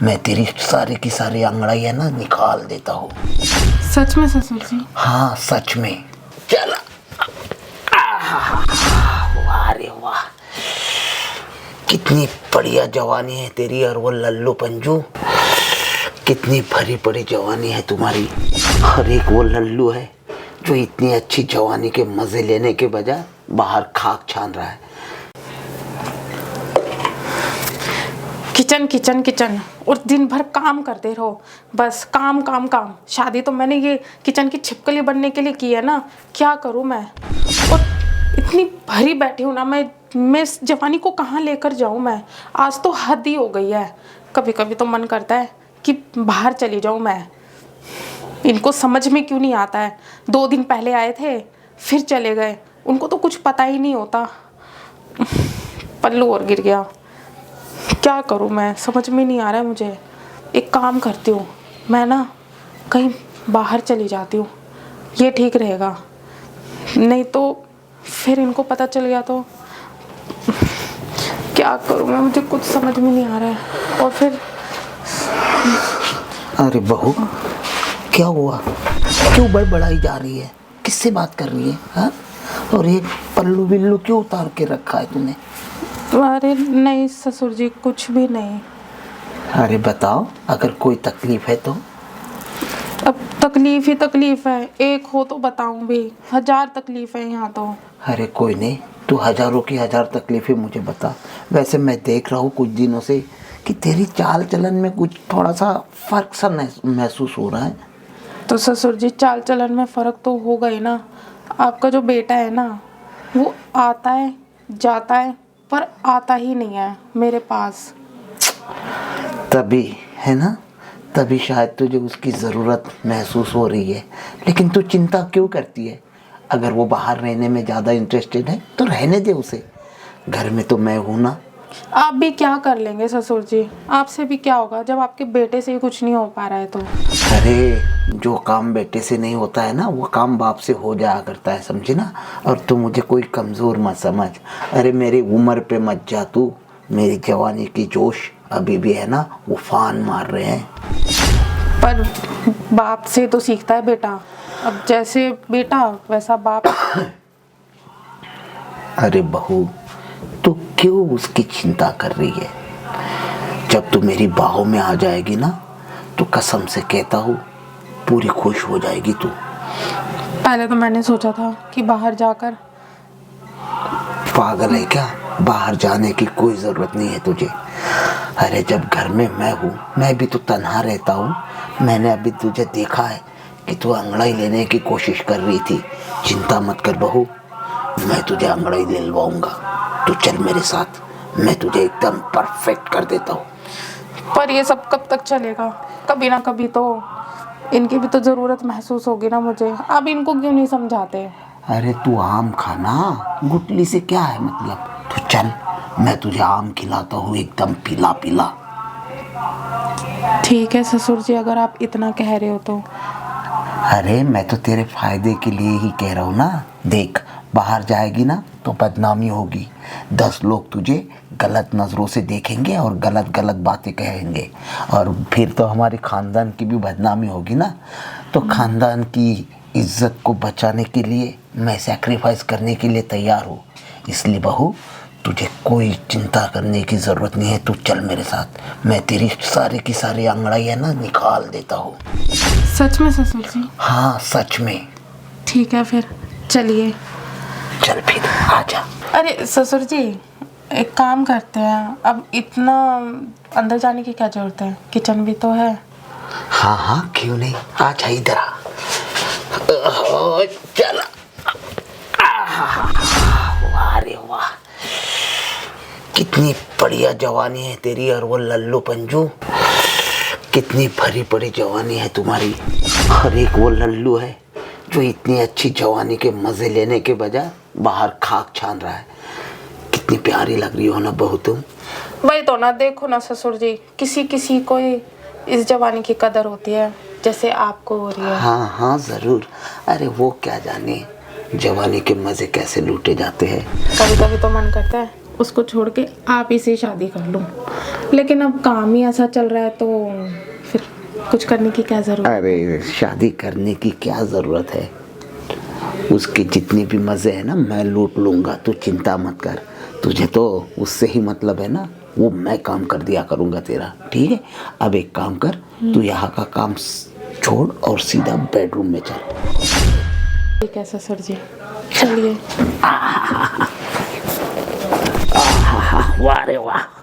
मैं तेरी सारी की सारी अंगड़ाई है ना निकाल देता हूँ। सच में ससुर जी? हाँ सच में। चल। वाह रे वाह, कितनी बढ़िया जवानी है तेरी। और वो लल्लू पंजू, कितनी भरी पड़ी जवानी है तुम्हारी। और एक वो लल्लू है जो इतनी अच्छी जवानी के मजे लेने के बजाय बाहर खाक छान रहा है। किचन किचन किचन और दिन भर काम करते रहो, बस काम काम काम। शादी तो मैंने ये किचन की छिपकली बनने के लिए की है ना, क्या करूँ मैं। और इतनी भरी बैठी हूँ ना मैं इस जवानी को कहाँ लेकर जाऊँ मैं। आज तो हद ही हो गई है। कभी कभी तो मन करता है कि बाहर चली जाऊँ मैं। इनको समझ में क्यों नहीं आता है। 2 दिन पहले आए थे फिर चले गए, उनको तो कुछ पता ही नहीं होता। पल्लू और गिर गया, क्या करूँ मैं, समझ में नहीं आ रहा है मुझे। एक काम करती हूँ मैं ना, कहीं बाहर चली जाती हूँ, ये ठीक रहेगा। नहीं तो फिर इनको पता चल गया तो क्या करूँ मैं, मुझे कुछ समझ में नहीं आ रहा है। और फिर अरे बहू, क्या हुआ? क्यों बड़बड़ाई जा रही है? किससे बात कर रही है? हाँ? और ये पल्लू बिल्लू क्यों उतार के रखा है तूने? अरे नहीं ससुर जी, कुछ भी नहीं। अरे बताओ, अगर कोई तकलीफ है तो। अब तकलीफ ही तकलीफ है, एक हो तो बताऊं भी, 1000 तकलीफ है यहाँ तो। अरे कोई नहीं, तू हजारों की हजार तकलीफें मुझे बता। वैसे मैं देख रहा हूँ कुछ दिनों से कि तेरी चाल चलन में कुछ थोड़ा सा फर्क सा महसूस हो रहा है। तो ससुर जी, चाल चलन में फ़र्क तो होगा ही ना। आपका जो बेटा है ना, वो आता है जाता है पर आता ही नहीं है मेरे पास। तभी है ना, तभी शायद तुझे उसकी ज़रूरत महसूस हो रही है। लेकिन तू चिंता क्यों करती है? अगर वो बाहर रहने में ज़्यादा इंटरेस्टेड है तो रहने दे उसे। घर में तो मैं हूँ ना। आप भी क्या कर लेंगे ससुर जी, आपसे भी क्या होगा जब आपके बेटे से ही कुछ नहीं हो पा रहा है तो। अरे जो काम बेटे से नहीं होता है ना, वो काम बाप से हो जाया करता है, समझे ना। और तू मुझे कोई कमज़ोर मत समझ। अरे मेरी उम्र पे मत जा तू। मेरी जवानी की जोश अभी भी है ना, उफान मार रहे हैं। पर बाप से तो सीखता है बेटा, अब जैसे बेटा वैसा बाप। अरे बहू, तू क्यों उसकी चिंता कर रही है? जब तू मेरी बाहों में आ जाएगी ना, तो कसम से कहता हूँ पूरी खुश हो जाएगी तू। पहले तो मैंने सोचा था कि बाहर जाकर। पागल है क्या? बाहर जाने की कोई ज़रूरत नहीं है तुझे। अरे जब घर में मैं हूँ, मैं भी तो तन्हा रहता हूँ। मैंने अभी तुझे देखा है कि तू अंगड़ाई लेने की कोशिश कर रही थी। चिंता मत कर बहू, मैं तुझे अंगड़ाई दिलवाऊंगा। तू चल मेरे साथ, मैं तुझे एकदम परफेक्ट कर देता हूँ। पर ये सब कब तक चलेगा? कभी ना कभी तो इनकी भी तो ज़रूरत महसूस होगी ना मुझे। अब इनको क्यों नहीं समझाते? अरे तू आम खाना, गुटली से क्या है मतलब। तू चल, मैं तुझे आम खिलाता हूँ एकदम पीला पीला। ठीक है ससुर जी, अगर आप इतना कह रहे हो तो। अरे मैं तो तेरे फायदे के लिए ही कह रहा हूँ ना। देख, बाहर जाएगी ना तो बदनामी होगी। 10 लोग तुझे गलत नज़रों से देखेंगे और गलत गलत बातें कहेंगे, और फिर तो हमारे ख़ानदान की भी बदनामी होगी ना। तो ख़ानदान की इज्जत को बचाने के लिए मैं सैक्रिफाइस करने के लिए तैयार हूँ। इसलिए बहू, तुझे कोई चिंता करने की ज़रूरत नहीं है। तू चल मेरे साथ, मैं तेरी सारी की सारी अंगड़ाई है ना निकाल देता हूँ। सच में ससुर जी? हाँ सच में। ठीक है फिर चलिए। चल फिर आजा। अरे ससुर जी, एक काम करते हैं, अब इतना अंदर जाने की क्या जरूरत है, किचन भी तो है। हाँ हाँ क्यों नहीं, आजा इधर आ। चल। वाह रे वाह, कितनी बढ़िया जवानी है तेरी। और वो लल्लू पंजू, कितनी भरी पड़ी जवानी है तुम्हारी। और एक वो लल्लू है जो इतनी अच्छी जवानी के मजे लेने के बजाय बाहर खाक छान रहा है। कितनी प्यारी लग रही हो ना बहू तुम। वही तो ना, देखो ना ससुर जी, किसी किसी को इस जवानी की कदर होती है जैसे आपको हो रही है। हाँ हाँ ज़रूर। अरे वो क्या जाने जवानी के मज़े कैसे लूटे जाते हैं। कभी कभी तो मन करता है उसको छोड़ के आप ही से शादी कर लूँ, लेकिन अब काम ही ऐसा चल रहा है तो फिर कुछ करने की क्या ज़रूरत। अरे शादी करने की क्या ज़रूरत है, उसके जितने भी मज़े हैं ना मैं लूट लूँगा, तू चिंता मत कर। तुझे तो उससे ही मतलब है ना, वो मैं काम कर दिया करूँगा तेरा, ठीक है। अब एक काम कर, तू यहाँ का काम छोड़ और सीधा बेडरूम में चल। ठीक है ससुर जी, चलिए। वाह रे वाह।